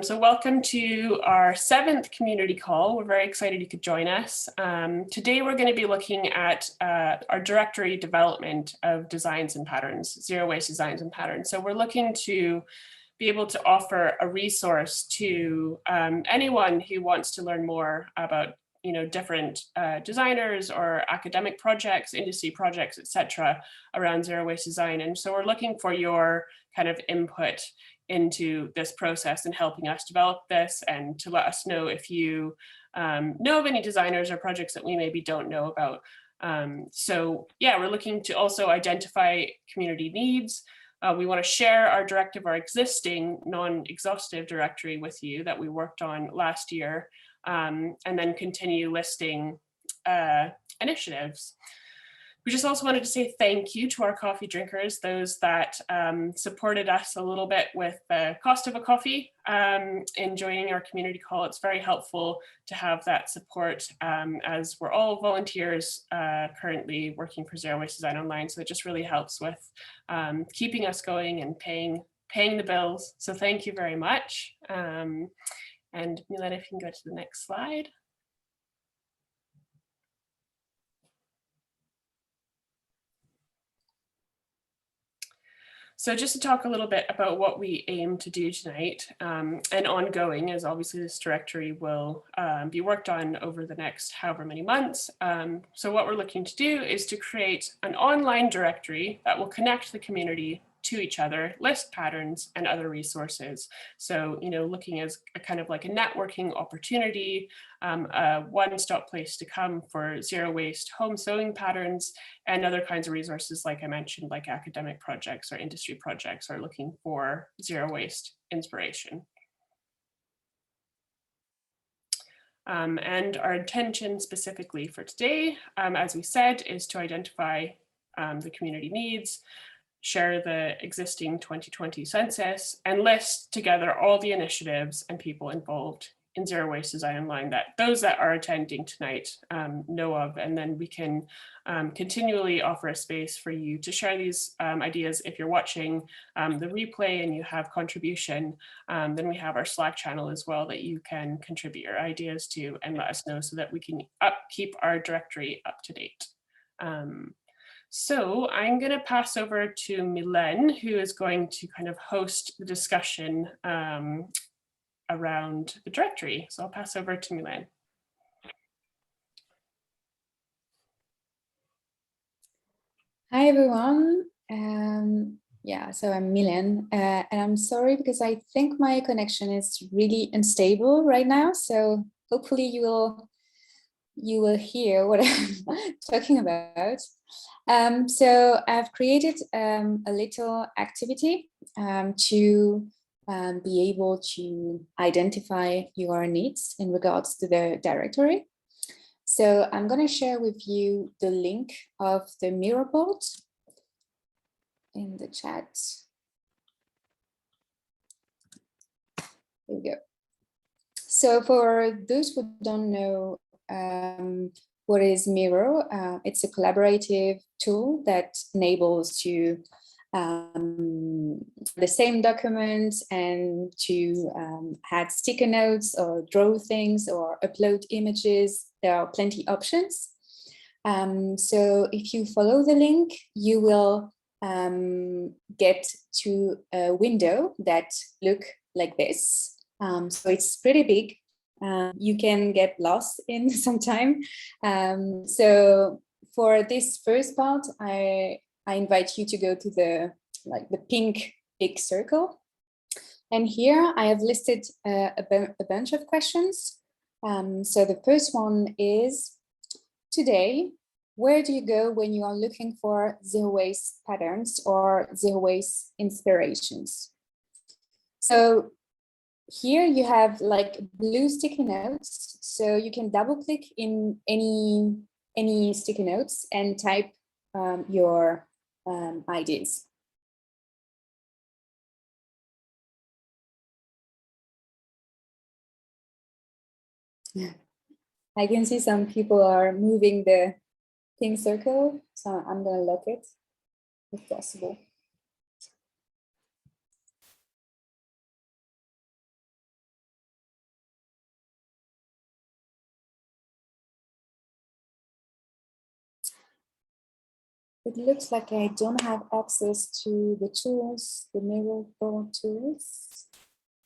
So welcome to our 7th community call. We're very excited you could join us. Today we're going to be looking at our directory development of designs and patterns, zero waste designs and patterns. So we're looking to be able to offer a resource to anyone who wants to learn more about different designers or academic projects, industry projects, etc., around zero waste design. And so we're looking for your kind of input into this process and helping us develop this, and to let us know if you know of any designers or projects that we maybe don't know about. So yeah, we're looking to also identify community needs. We want to share our directive, our existing non-exhaustive directory with you that we worked on last year, and then continue listing initiatives. We just also wanted to say thank you to our coffee drinkers, those that supported us a little bit with the cost of a coffee in joining our community call. It's very helpful to have that support as we're all volunteers currently working for Zero Waste Design Online. So it just really helps with keeping us going and paying the bills. So thank you very much. And Mylène, if you can go to the next slide. So just to talk a little bit about what we aim to do tonight, and ongoing, as obviously this directory will be worked on over the next however many months. So what we're looking to do is to create an online directory that will connect the community to each other, list patterns and other resources. So, looking as a kind of like a networking opportunity, a one-stop place to come for zero waste home sewing patterns and other kinds of resources, like I mentioned, like academic projects or industry projects are looking for zero waste inspiration. And our intention specifically for today, as we said, is to identify the community needs, share the existing 2020 census, and list together all the initiatives and people involved in Zero Waste Design Online that those that are attending tonight know of. And then we can continually offer a space for you to share these ideas. If you're watching the replay and you have contribution, then we have our Slack channel as well that you can contribute your ideas to and let us know so that we can keep our directory up to date. So I'm going to pass over to Mylène, who is going to kind of host the discussion around the directory. So I'll pass over to Mylène. Hi, everyone. Yeah, so I'm Mylène, and I'm sorry because I think my connection is really unstable right now. So hopefully you will hear what I'm talking about. So I've created a little activity to be able to identify your needs in regards to the directory. So I'm going to share with you the link of the Miro board in the chat. There we go. So for those who don't know what is Miro, it's a collaborative tool that enables to the same documents and to add sticker notes or draw things or upload images. There are plenty of options. So if you follow the link, you will get to a window that look like this. So it's pretty big. You can get lost in some time. So for this first part, I invite you to go to the pink big circle. And here I have listed a bunch of questions. So the first one is, today, where do you go when you are looking for zero waste patterns or zero waste inspirations? So here you have like blue sticky notes. So you can double click in any sticky notes and type your ideas. I can see some people are moving the pink circle, so I'm going to lock it if possible. It looks like I don't have access to the tools, the mirror board tools,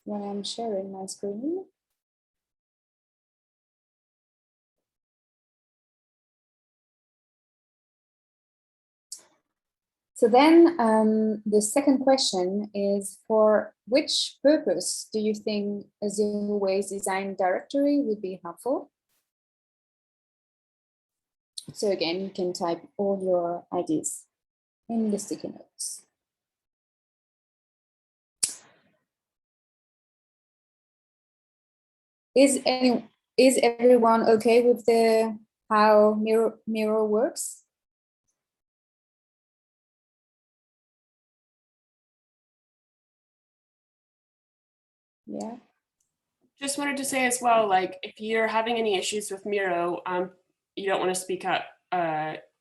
when I'm sharing my screen. So then the second question is, for which purpose do you think a zero waste design directory would be helpful? So again, you can type all your ideas in the sticky notes. Is everyone okay with the how mirror works? Yeah. Just wanted to say as well, like if you're having any issues with Miro, you don't want to speak up,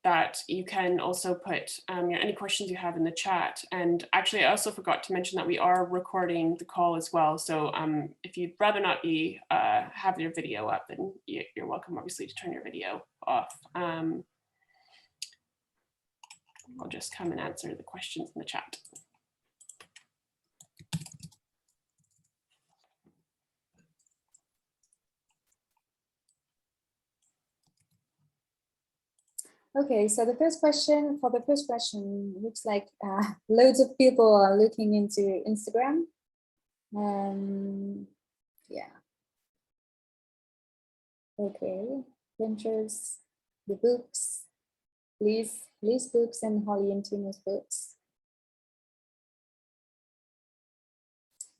that you can also put any questions you have in the chat. And actually, I also forgot to mention that we are recording the call as well. So if you'd rather not be have your video up, then you're welcome, obviously, to turn your video off. I'll just come and answer the questions in the chat. Okay, so the first question, looks like loads of people are looking into Instagram. Yeah. Okay, Pinterest, the books, Liz books and Holly and Tina's books.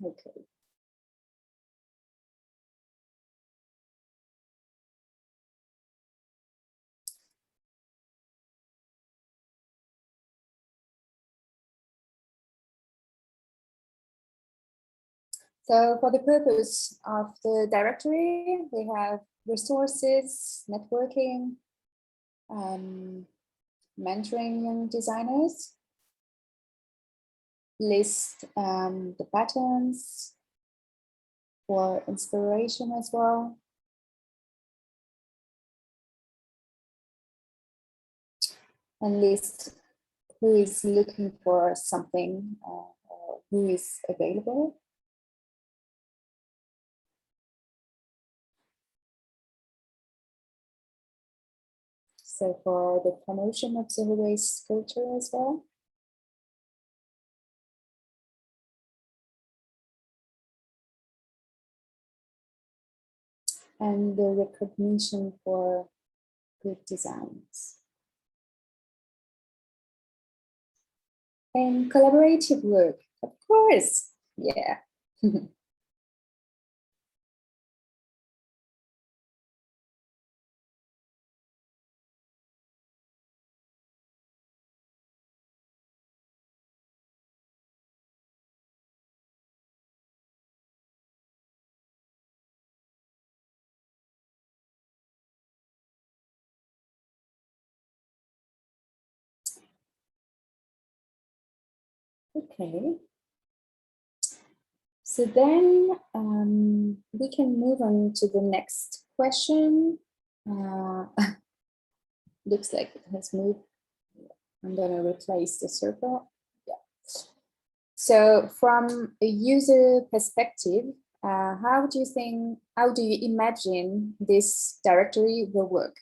Okay. So for the purpose of the directory, we have resources, networking, mentoring young designers, list the patterns for inspiration as well. And list who is looking for something or who is available. So for the promotion of zero waste culture as well. And the recognition for good designs. And collaborative work, of course, yeah. Okay. So then we can move on to the next question. Looks like it has moved. I'm going to replace the circle. Yeah. So from a user perspective, how do you imagine this directory will work?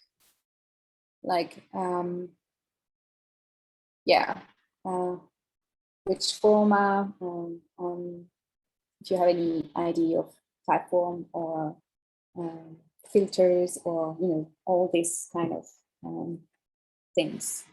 Like, yeah, which format, if you have any idea of platform or filters or, all these kind of things.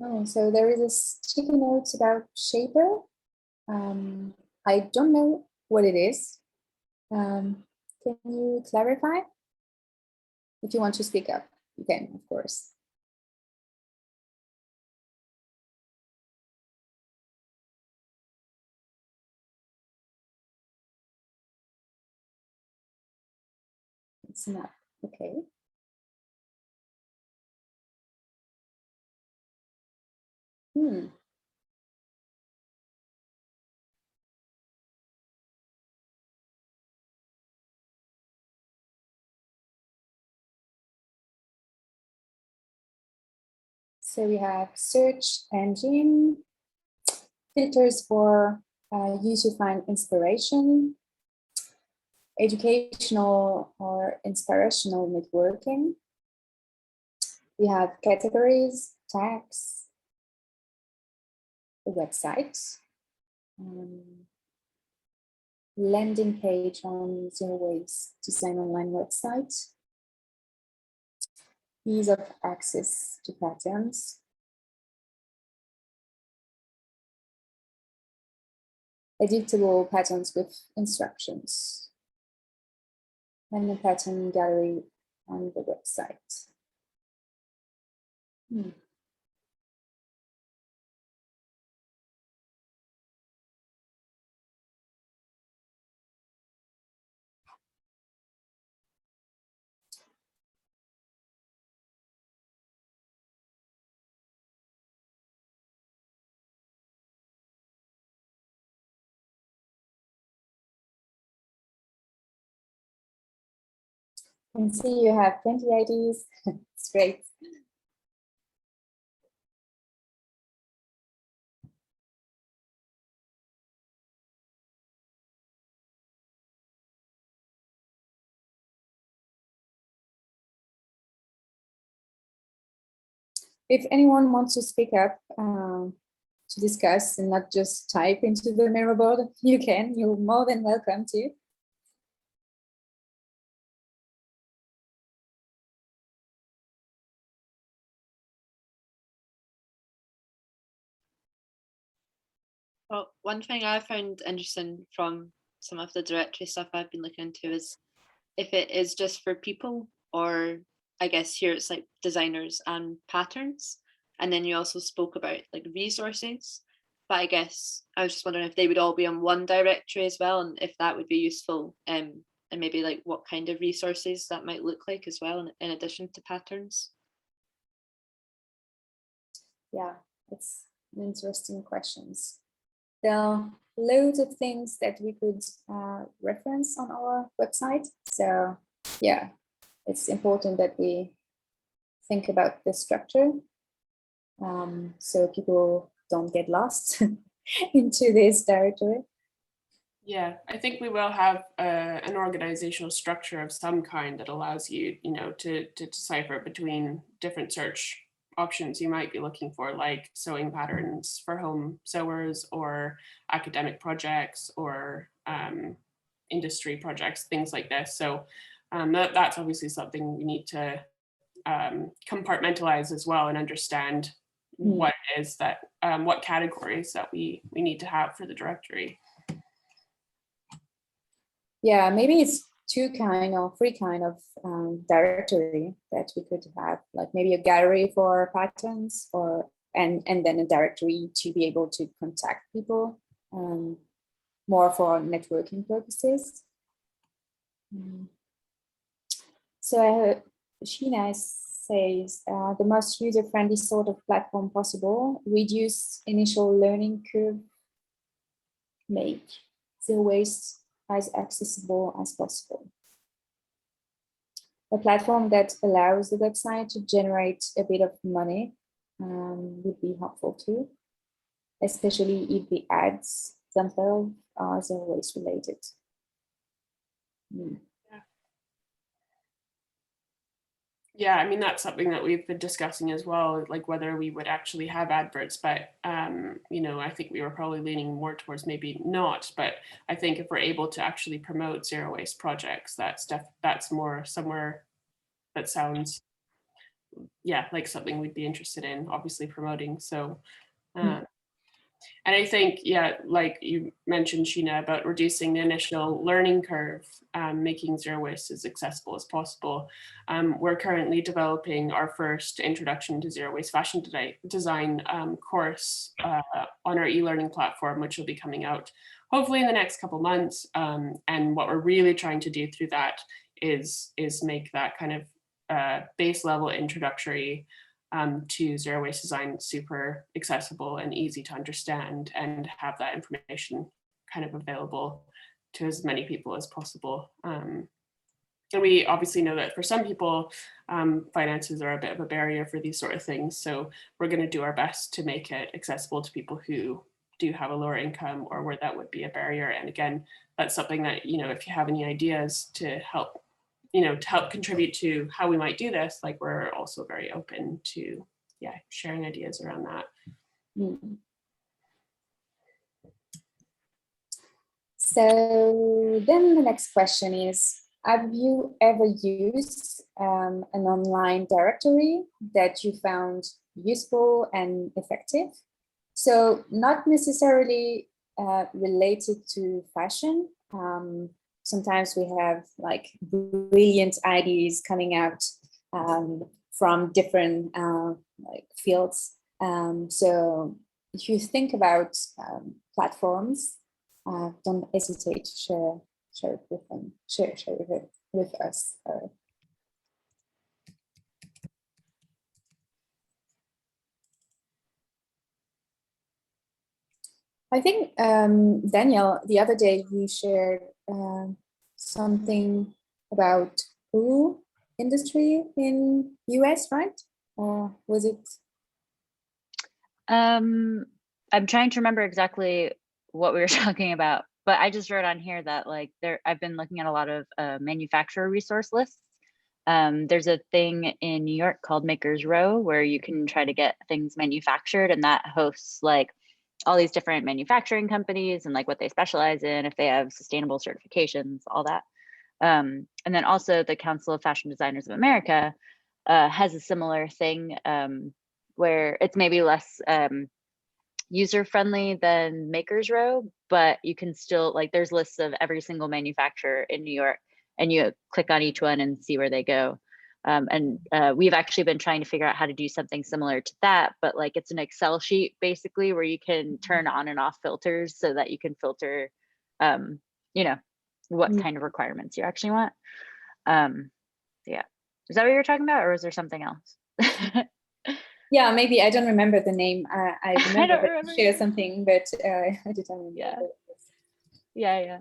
Oh, so there is a sticky note about Shaper. I don't know what it is. Can you clarify? If you want to speak up, you can, of course. It's not, okay. Hmm. So we have search engine, filters for you to find inspiration, educational or inspirational networking. We have categories, tags, the website, landing page on Zero Waste Design online website, ease of access to patterns, editable patterns with instructions, and the pattern gallery on the website. And see, you have 20 IDs. It's great. If anyone wants to speak up to discuss and not just type into the mirror board, you can. You're more than welcome to. Well, one thing I found interesting from some of the directory stuff I've been looking into is if it is just for people, or I guess here it's like designers and patterns. And then you also spoke about like resources, but I guess I was just wondering if they would all be on one directory as well, and if that would be useful, and maybe like what kind of resources that might look like as well, in addition to patterns. Yeah, it's an interesting questions. There are loads of things that we could reference on our website. So yeah, it's important that we think about the structure so people don't get lost into this territory. Yeah, I think we will have an organizational structure of some kind that allows you, to decipher between different search options you might be looking for, like sewing patterns for home sewers or academic projects or industry projects, things like this. So that's obviously something we need to compartmentalize as well and understand what it is that, what categories that we need to have for the directory. Yeah, maybe it's two kind or three kind of directory that we could have, like maybe a gallery for patterns, or and then a directory to be able to contact people, more for networking purposes. So I heard Sheena says the most user-friendly sort of platform possible, reduce initial learning curve, make zero waste as accessible as possible. A platform that allows the website to generate a bit of money would be helpful too, especially if the ads themselves are zero waste related. Yeah, I mean, that's something that we've been discussing as well, like whether we would actually have adverts, but, I think we were probably leaning more towards maybe not, but I think if we're able to actually promote zero waste projects, that's more somewhere that sounds, yeah, like something we'd be interested in, obviously promoting. So, and I think, yeah, like you mentioned, Sheena, about reducing the initial learning curve, making zero waste as accessible as possible. We're currently developing our first introduction to zero waste fashion design course on our e-learning platform, which will be coming out hopefully in the next couple months. And what we're really trying to do through that is make that kind of base level introductory to zero waste design super accessible and easy to understand, and have that information kind of available to as many people as possible. And we obviously know that for some people, finances are a bit of a barrier for these sort of things. So we're going to do our best to make it accessible to people who do have a lower income or where that would be a barrier. And again, that's something that, you know, if you have any ideas to help, you know, to help contribute to how we might do this, like we're also very open to, yeah, sharing ideas around that. Mm. So then the next question is, have you ever used an online directory that you found useful and effective? So not necessarily related to fashion. Sometimes we have like brilliant ideas coming out from different like fields. So if you think about platforms, don't hesitate to share it with them, share it with us. I think, Danielle, the other day you shared something about wool industry in US, right? Or was it? I'm trying to remember exactly what we were talking about, but I just wrote on here that like I've been looking at a lot of manufacturer resource lists. There's a thing in New York called Makers Row where you can try to get things manufactured, and that hosts like all these different manufacturing companies and like what they specialize in, if they have sustainable certifications, all that. And then also the Council of Fashion Designers of America has a similar thing where it's maybe less user-friendly than Makers Row, but you can still, like, there's lists of every single manufacturer in New York, and you click on each one and see where they go. And we've actually been trying to figure out how to do something similar to that, but like it's an Excel sheet basically where you can turn on and off filters so that you can filter, you know, what kind of requirements you actually want. Yeah, is that what you were talking about, or was there something else? Yeah, maybe I don't remember the name. I remember I don't that you shared something, but I didn't remember. Yeah.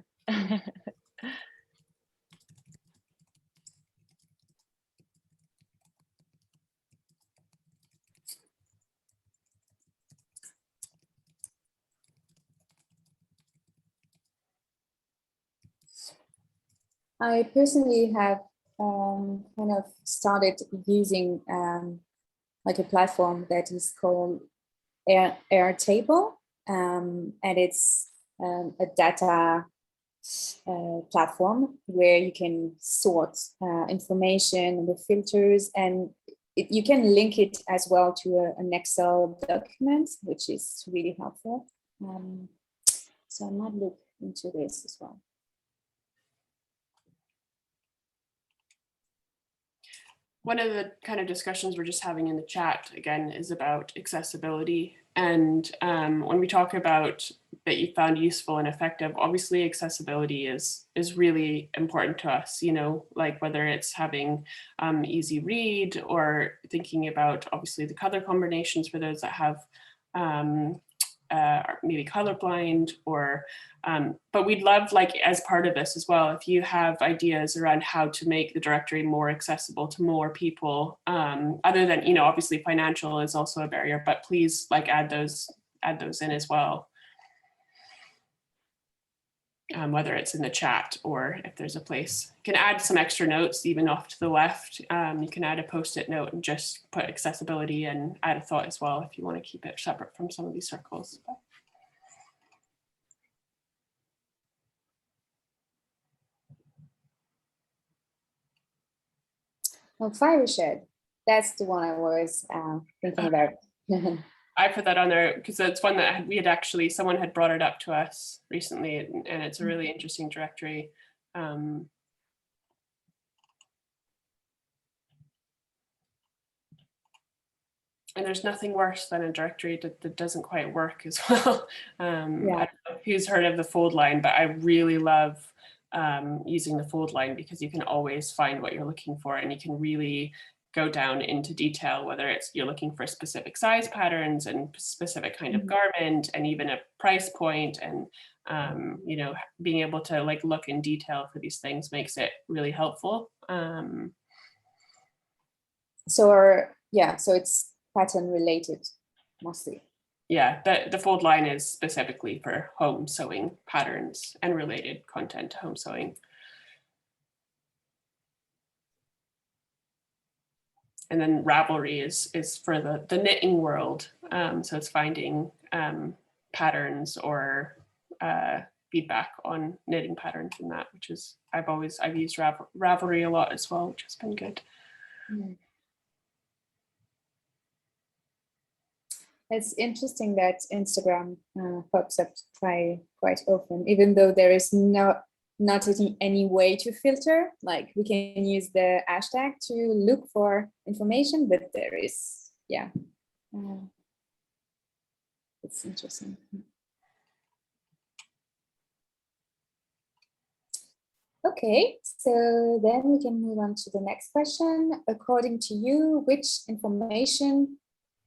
I personally have kind of started using like a platform that is called Airtable, and it's a data platform where you can sort information with filters, and you can link it as well to an Excel document, which is really helpful. So I might look into this as well. One of the kind of discussions we're just having in the chat, again, is about accessibility. And when we talk about that you found useful and effective, obviously accessibility is really important to us, you know, like whether it's having easy read or thinking about obviously the color combinations for those that have are maybe colorblind, or but we'd love, like, as part of this as well, if you have ideas around how to make the directory more accessible to more people, other than, you know, obviously financial is also a barrier, but please like add those in as well. Whether it's in the chat or if there's a place. You can add some extra notes even off to the left. You can add a post-it note and just put accessibility and add a thought as well if you want to keep it separate from some of these circles. Well, Fireshed, that's the one I was thinking about. I put that on there because it's one that someone had brought it up to us recently, and it's a really interesting directory. And there's nothing worse than a directory that doesn't quite work as well. I don't know who's heard of the fold line, but I really love using the fold line because you can always find what you're looking for, and you can really go down into detail, whether it's you're looking for specific size patterns and specific kind of garment and even a price point, and you know, being able to like look in detail for these things makes it really helpful. So it's pattern related mostly. Yeah, the fold line is specifically for home sewing patterns and related content to home sewing. And then Ravelry is for the knitting world. So it's finding patterns or feedback on knitting patterns in that, which is, I've used Ravelry a lot as well, which has been good. It's interesting that Instagram pops up quite often, even though there is not any way to filter. Like we can use the hashtag to look for information, but there is, it's interesting. Okay, so then we can move on to the next question. According to you, which information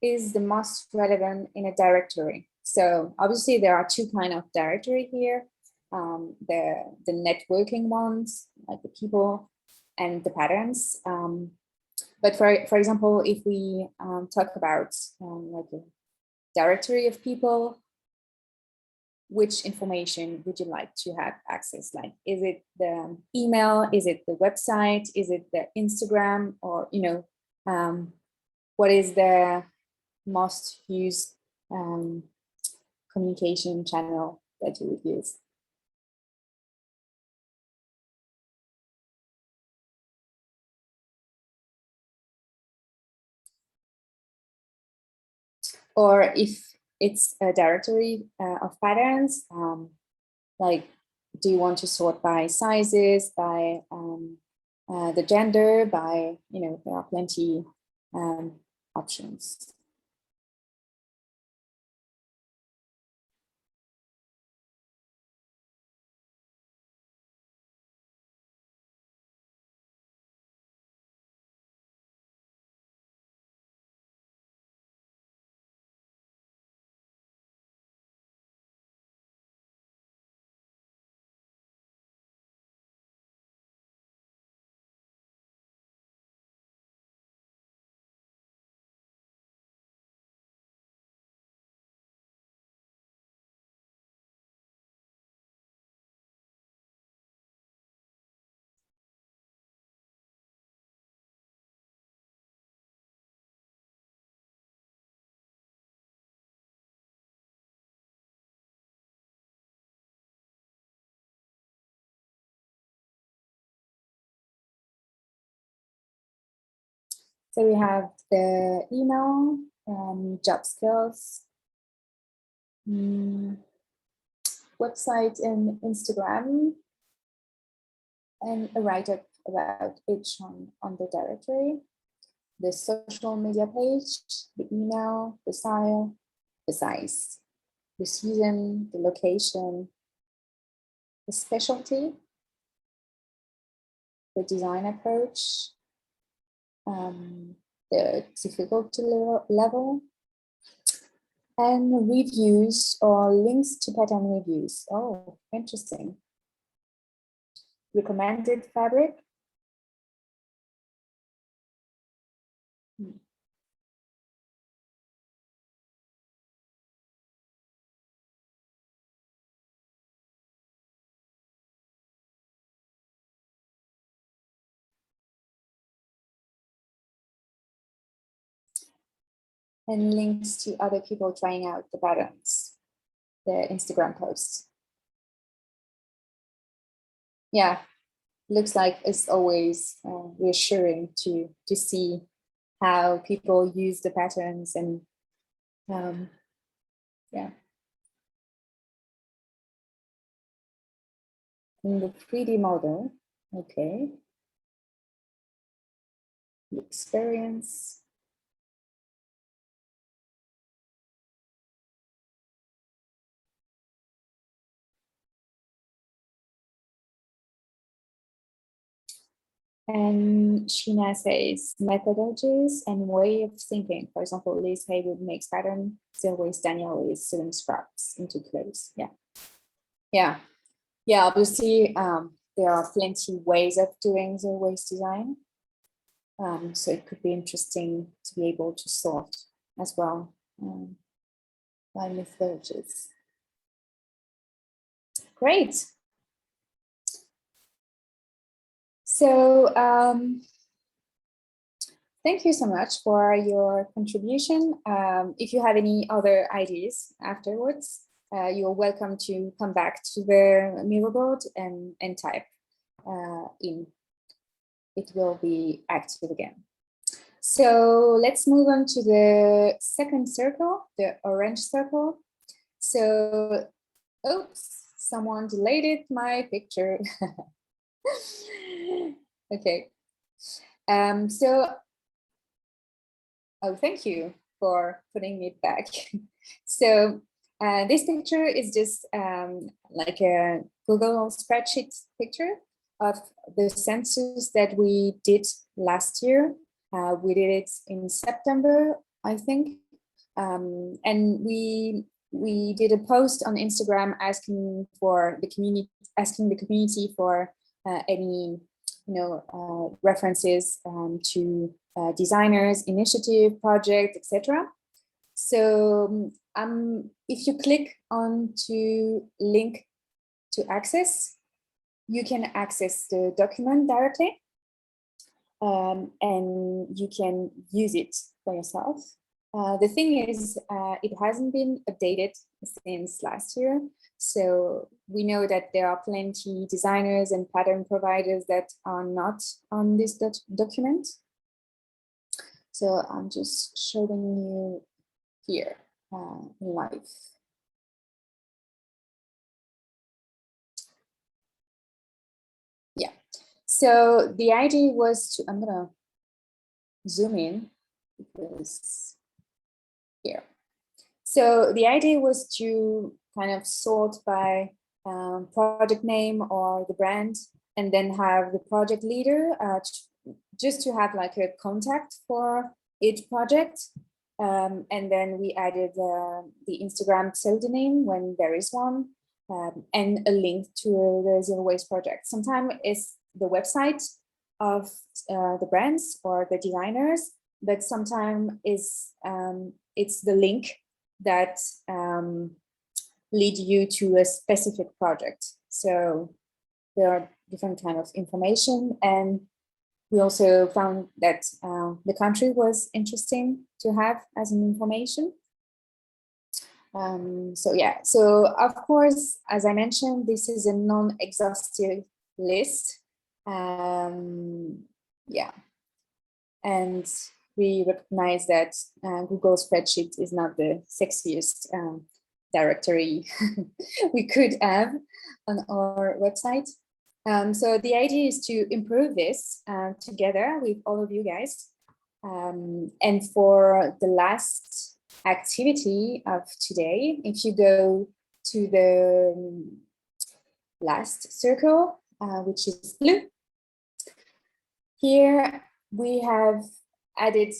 is the most relevant in a directory? So obviously there are two kinds of directory here. The networking ones, like the people and the patterns. But for example, if we talk about like a directory of people, which information would you like to have access? Like, is it the email? Is it the website? Is it the Instagram? Or, you know, what is the most used communication channel that you would use? Or if it's a directory of patterns, like, do you want to sort by sizes, by the gender, by, you know, there are plenty options. So we have the email, job skills, website and Instagram, and a write-up about each on the directory, the social media page, the email, the style, the size, the season, the location, the specialty, the design approach, the difficulty level, and reviews or links to pattern reviews. Oh, interesting. Recommended fabric. And links to other people trying out the patterns, the Instagram posts. Yeah, looks like it's always reassuring to see how people use the patterns, and yeah. In the 3D model, okay. The experience. And Sheena says methodologies and way of thinking. For example, Liz Haywood makes pattern, zero waste. Danielle is sewing scraps into clothes. Yeah. Obviously, there are plenty ways of doing zero waste design. So it could be interesting to be able to sort as well by methodologies. Great. So thank you so much for your contribution. If you have any other ideas afterwards, you're welcome to come back to the Miro board and type in. It will be active again. So let's move on to the second circle, the orange circle. So, oops, someone deleted my picture. Okay. Oh, thank you for putting it back. So this picture is just like a Google spreadsheet picture of the census that we did last year. We did it in September, I think. And we did a post on Instagram asking the community for any references to designers, initiative, project, etc. So if you click on to link to access, you can access the document directly, and you can use it for yourself. The thing is, it hasn't been updated since last year. So we know that there are plenty designers and pattern providers that are not on this document. So I'm just showing you here live. Yeah. So the idea was to, I'm gonna zoom in because here. So the idea was to kind of sort by project name or the brand, and then have the project leader just to have like a contact for each project. And then we added the Instagram pseudonym when there is one, and a link to the Zero Waste project. Sometimes it's the website of the brands or the designers, but sometimes it's the link that lead you to a specific project. So there are different kind of information, and we also found that the country was interesting to have as an information. So yeah, so of course, as I mentioned, this is a non-exhaustive list. Yeah, and we recognize that Google spreadsheet is not the sexiest directory we could have on our website. So the idea is to improve this together with all of you guys. And for the last activity of today, if you go to the last circle, which is blue, here we have added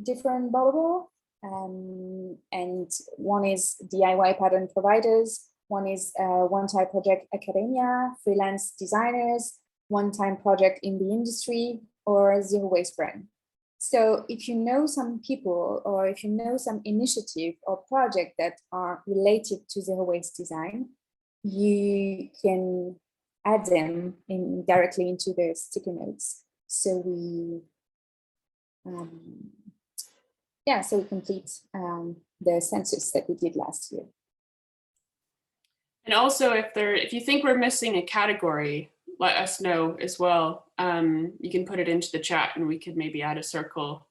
different bubble, and one is DIY pattern providers, one is one-time project academia, freelance designers, one-time project in the industry, or zero waste brand. So if you know some people, or if you know some initiative or project that are related to zero waste design, you can add them directly into the sticky notes. So we so we complete the census that we did last year. And also, if you think we're missing a category, let us know as well. You can put it into the chat, and we could maybe add a circle.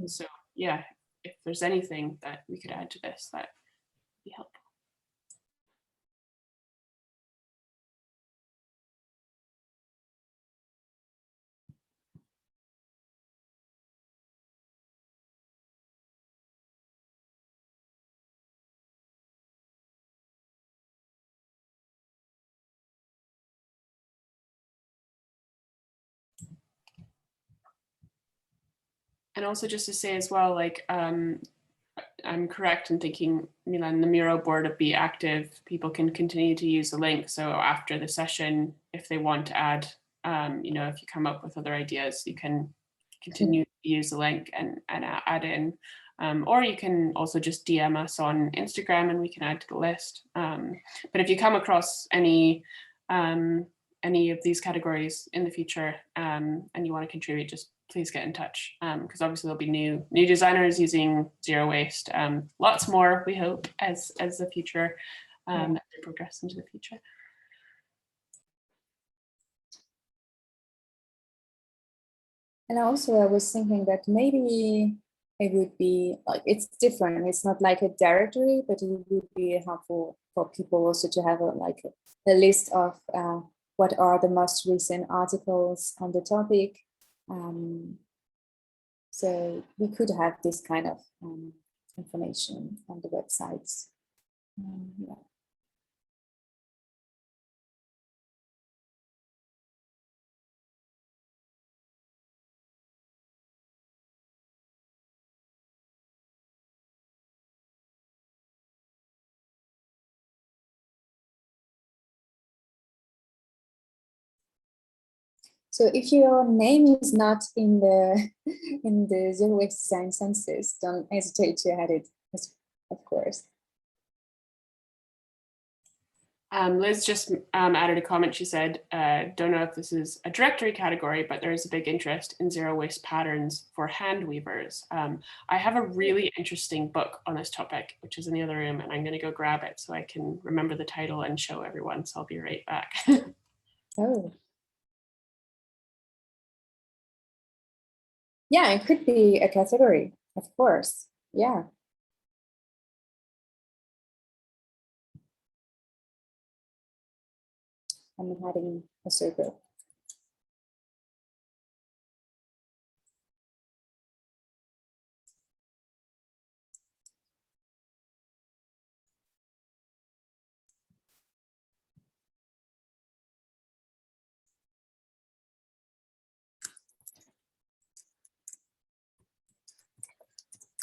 So yeah, if there's anything that we could add to this, that would be helpful. And also just to say as well, like, I'm correct in thinking, Mylène, the Miro board will be active. People can continue to use the link. So after the session, if they want to add, you know, if you come up with other ideas, you can continue to use the link and add in. Or you can also just DM us on Instagram and we can add to the list. But if you come across any of these categories in the future and you want to contribute, just please get in touch, because obviously there'll be new designers using zero waste. Lots more, we hope, as the future as we progress into the future. And also I was thinking that maybe it would be like, it's different. It's not like a directory, but it would be helpful for people also to have a list of what are the most recent articles on the topic. So we could have this kind of information on the websites. Yeah. So if your name is not in the zero waste design census, don't hesitate to add it, of course. Liz just added a comment. She said, don't know if this is a directory category, but there is a big interest in zero waste patterns for hand weavers. I have a really interesting book on this topic, which is in the other room, and I'm going to go grab it so I can remember the title and show everyone. So I'll be right back. Oh. Yeah, it could be a category, of course. Yeah. I'm adding a circle.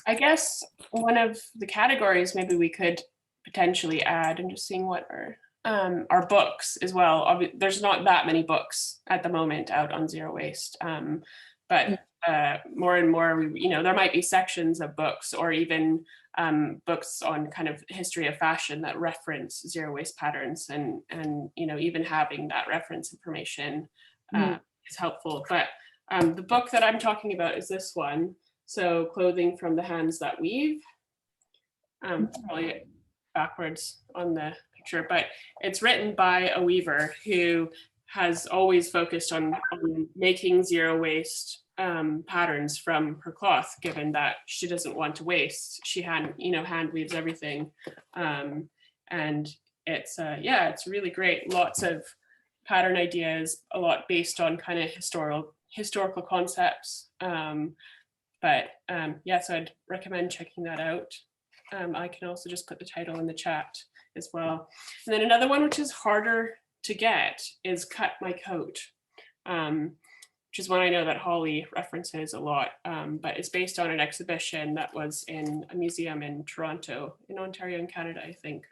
I guess one of the categories maybe we could potentially add, and just seeing what are books as well. There's not that many books at the moment out on zero waste, but more and more, you know, there might be sections of books or even books on kind of history of fashion that reference zero waste patterns, and you know, even having that reference information is helpful. But the book that I'm talking about is this one. So Clothing from the Hands That Weave. Probably backwards on the picture, but it's written by a weaver who has always focused on making zero waste patterns from her cloth, given that she doesn't want to waste. She hand weaves everything. And it's yeah, it's really great. Lots of pattern ideas, a lot based on kind of historical concepts. But yeah, so I'd recommend checking that out. I can also just put the title in the chat as well. And then another one, which is harder to get, is Cut My Coat, which is one I know that Holly references a lot, but it's based on an exhibition that was in a museum in Toronto, in Ontario in Canada, I think,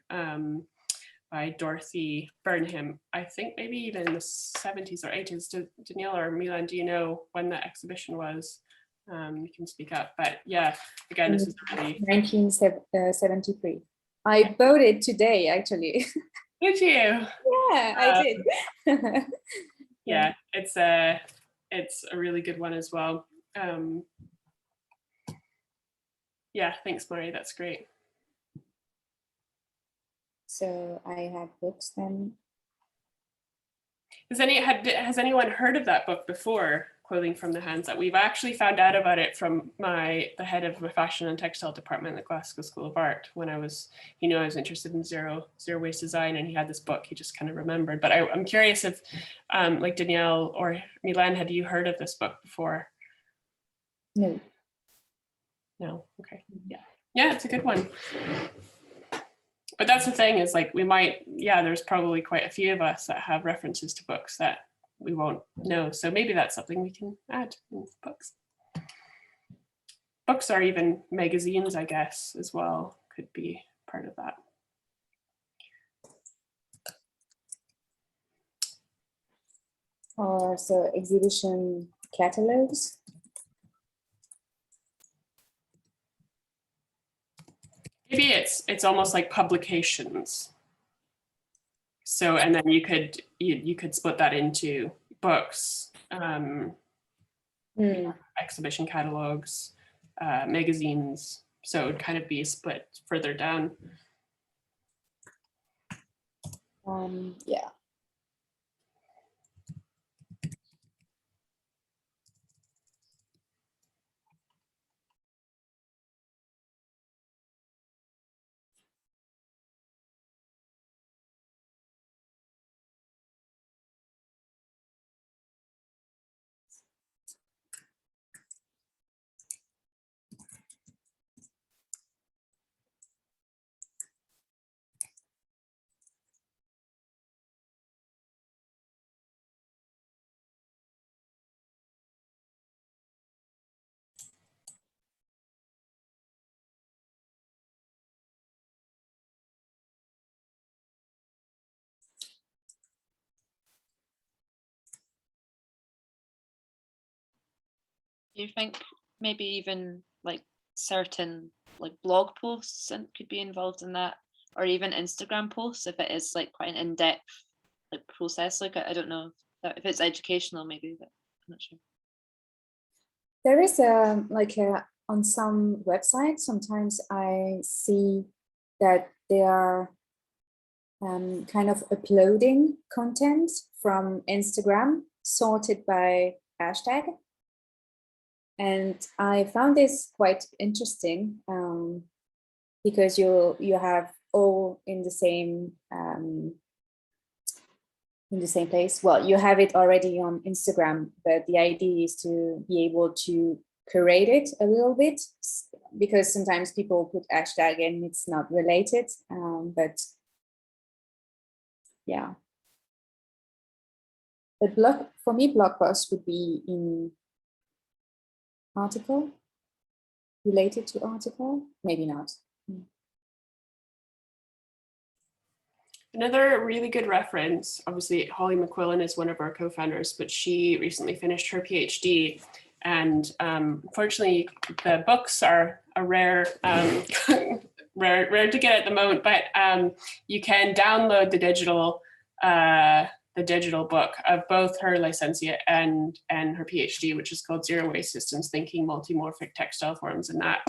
by Dorothy Burnham. I think maybe even in the 70s or 80s. Danielle or Mylène, do you know when that exhibition was? You can speak up, but yeah, again, this is really 1973. I bought it today, actually. Did you? Yeah, I did. Yeah, it's a really good one as well. Yeah, thanks, Murray. That's great. So I have books then. Has anyone heard of that book before? Clothing from the Hands That Weave. I actually found out about it from the head of my fashion and textile department at the Glasgow School of Art when he knew I was interested in zero waste design, and he had this book. He just kind of remembered. But I'm curious if, like Danielle or Mylène, had you heard of this book before? No. No. Okay. Yeah, it's a good one. But that's the thing, is like there's probably quite a few of us that have references to books that we won't know. So maybe that's something we can add in books. books or even magazines, I guess, as well, could be part of that. Or so exhibition catalogs. Maybe it's almost like publications. So, and then you could split that into books, exhibition catalogs, magazines. So it would kind of be split further down. Yeah. Do you think maybe even like certain like blog posts could be involved in that, or even Instagram posts if it is like quite an in-depth like process? Like I don't know if it's educational maybe, but I'm not sure. There is on some websites, sometimes I see that they are kind of uploading content from Instagram sorted by hashtag. And I found this quite interesting because you have all in the same place. Well, you have it already on Instagram, but the idea is to be able to curate it a little bit, because sometimes people put hashtag and it's not related, but yeah. But for me, blog post would be in article, related to article, maybe not. Another really good reference, obviously Holly McQuillan is one of our co-founders, but she recently finished her PhD, and unfortunately the books are a rare to get at the moment, but you can download the digital book of both her licentiate and her PhD, which is called Zero Waste Systems: Thinking Multimorphic Textile Forms, and that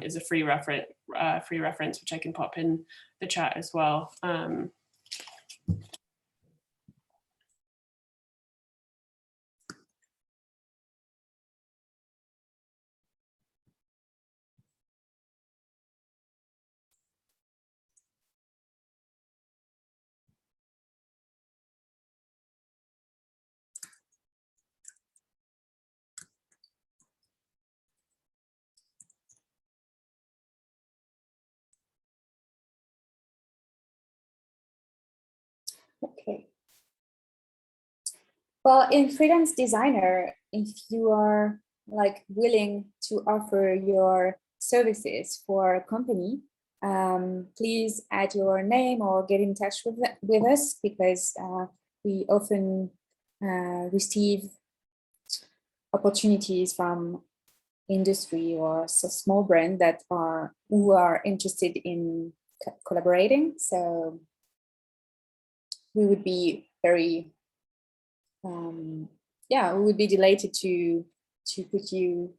is a free reference, which I can pop in the chat as well. Okay. Well, in freelance designer, if you are like willing to offer your services for a company, please add your name or get in touch with us, because we often receive opportunities from industry or small brand who are interested in collaborating. So we would be very we would be delighted to put you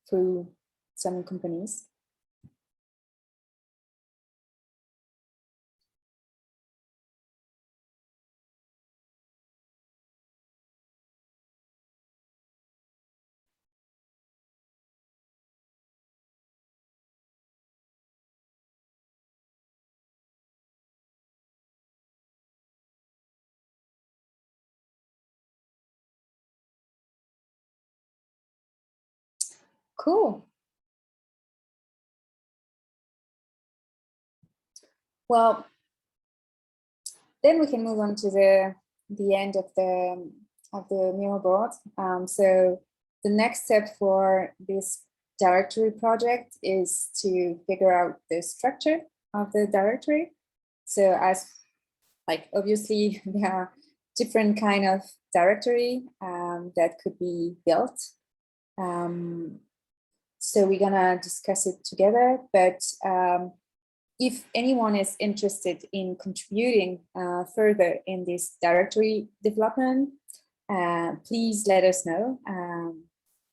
through some companies. Cool. Well, then we can move on to the end of the Miro board. So the next step for this directory project is to figure out the structure of the directory. So as like obviously there are different kind of directory that could be built. So we're gonna discuss it together, but if anyone is interested in contributing further in this directory development, please let us know.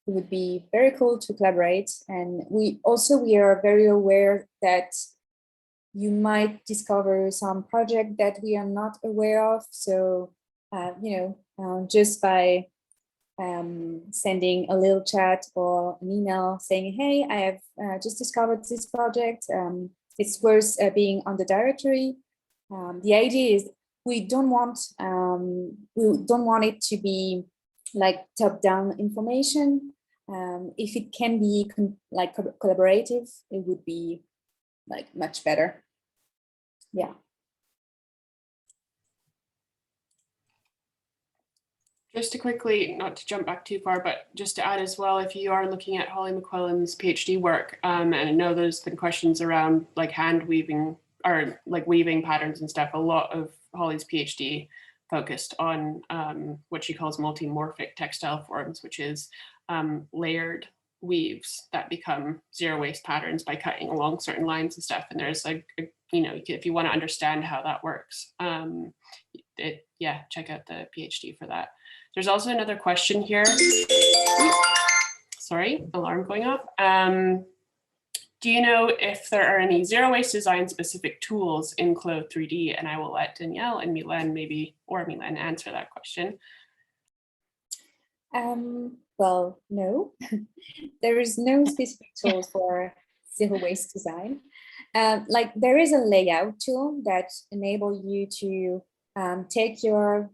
It would be very cool to collaborate. And we are very aware that you might discover some project that we are not aware of. So, just by sending a little chat or an email saying, hey, I have just discovered this project. It's worth being on the directory. The idea is we don't want it to be like top-down information. If it can be collaborative, it would be like much better. Yeah. Just to quickly, not to jump back too far, but just to add as well, if you are looking at Holly McQuillan's PhD work, and I know there's been questions around like hand weaving or like weaving patterns and stuff, a lot of Holly's PhD focused on what she calls multimorphic textile forms, which is layered weaves that become zero waste patterns by cutting along certain lines and stuff. And there's like, if you want to understand how that works, check out the PhD for that. There's also another question here. Sorry, alarm going off. Do you know if there are any zero waste design specific tools in Clo 3D? And I will let Danielle and Mylène answer that question. Well, no, there is no specific tool for zero waste design. Like there is a layout tool that enables you to take your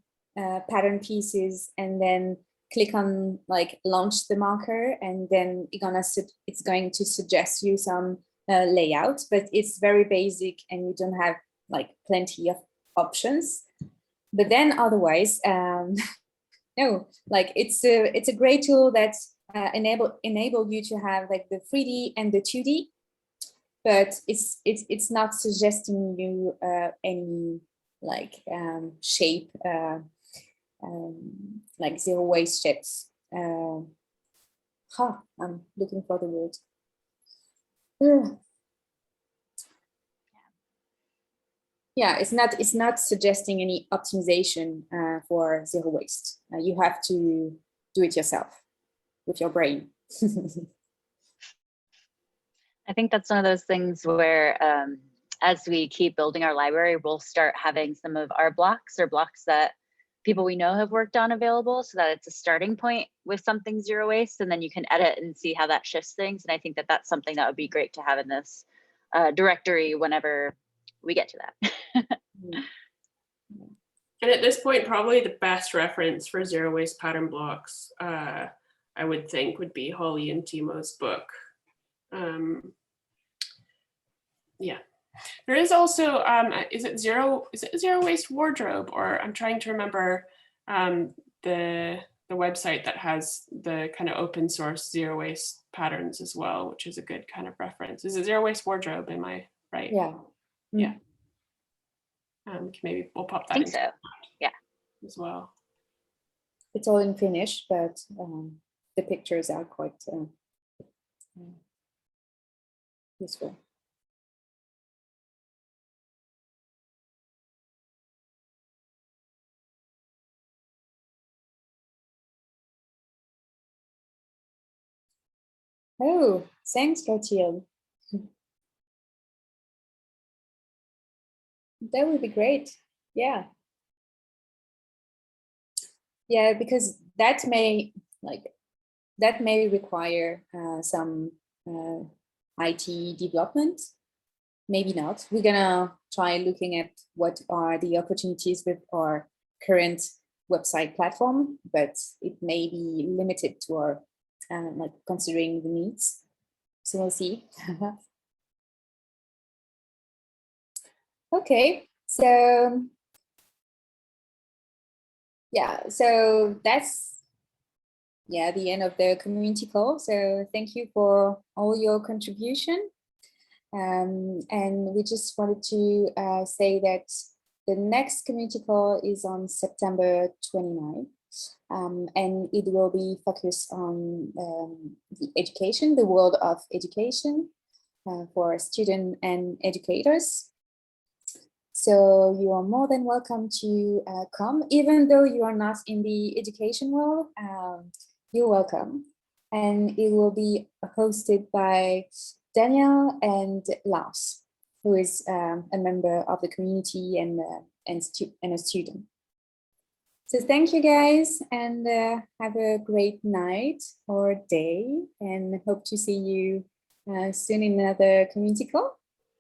pattern pieces and then click on like launch the marker, and then it's going to suggest you some layout, but it's very basic and you don't have like plenty of options. But then otherwise, no, like it's a great tool that enable you to have like the 3D and the 2D, but it's not suggesting you any like shape, like zero waste shapes. I'm looking for the word. Yeah, it's not suggesting any optimization for zero waste. You have to do it yourself with your brain. I think that's one of those things where as we keep building our library, we'll start having some of our blocks or blocks that people we know have worked on available, so that it's a starting point with something zero waste, and then you can edit and see how that shifts things. And I think that that's something that would be great to have in this directory whenever we get to that. And at this point, probably the best reference for zero waste pattern blocks, I would think, would be Holly and Timo's book. Yeah. There is also, is it zero waste wardrobe, or I'm trying to remember the website that has the kind of open source zero waste patterns as well, which is a good kind of reference. Is it zero waste wardrobe? Am I right? Yeah. Yeah. Maybe we'll pop that. I think so. Yeah. As well. It's all in Finnish, but the pictures are quite useful. Oh, thanks, Clotilde. That would be great. Yeah. Yeah, because that may require some IT development. Maybe not. We're gonna try looking at what are the opportunities with our current website platform, but it may be limited to our like considering the needs. So we'll see. Okay, so yeah, so that's the end of the community call. So thank you for all your contribution. And we just wanted to say that the next community call is on September 29th. And it will be focused on the education, the world of education for students and educators. So you are more than welcome to come, even though you are not in the education world, you're welcome. And it will be hosted by Danielle and Lars, who is a member of the community and a student. So thank you guys, and have a great night or day, and hope to see you soon in another community call.